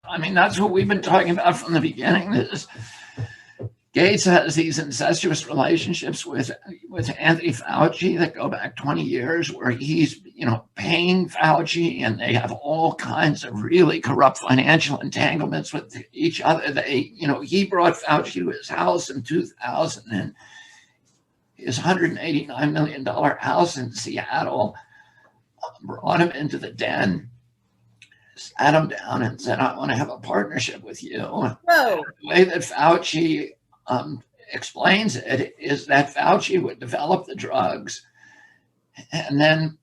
I mean, that's what we've been talking about from the beginning. Is Gates has these incestuous relationships with Anthony Fauci that go back 20 years, where he's paying Fauci, and they have all kinds of really corrupt financial entanglements with each other. He brought Fauci to his house in 2000, and his $189 million house in Seattle brought him into the den, sat him down, and said, "I want to have a partnership with you." Whoa. The way that Fauci explains it is that Fauci would develop the drugs and then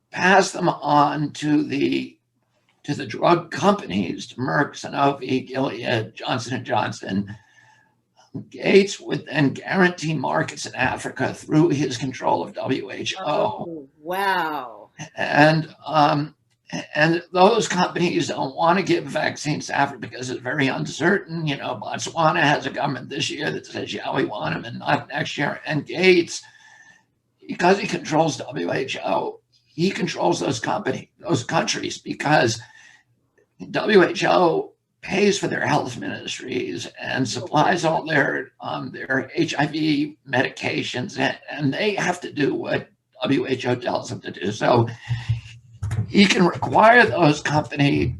pass them on to the drug companies, to Merck, Sanofi, Gilead, Johnson and Johnson. Gates would then guarantee markets in Africa through his control of WHO. Oh, wow. And those companies don't want to give vaccines to Africa because it's very uncertain. Botswana has a government this year that says, yeah, we want them, and not next year. And Gates, because he controls WHO, he controls those countries, because WHO pays for their health ministries and supplies all their HIV medications, and they have to do what WHO tells them to do. So he can require those countries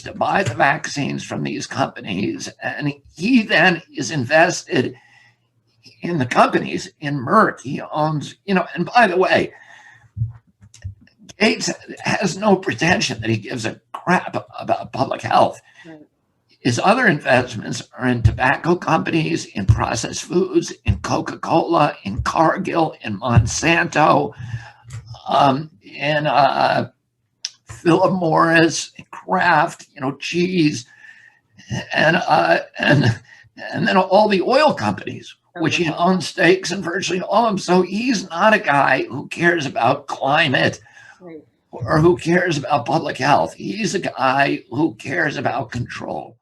to buy the vaccines from these companies, and he then is invested in the companies. In Merck, he owns, and by the way, Gates has no pretension that he gives a crap about public health. Right. His other investments are in tobacco companies, in processed foods, in Coca-Cola, in Cargill, in Monsanto, in Philip Morris, Kraft, cheese, and then all the oil companies, which he owns stakes in virtually all of them. So he's not a guy who cares about climate, Right. or who cares about public health. He's a guy who cares about control.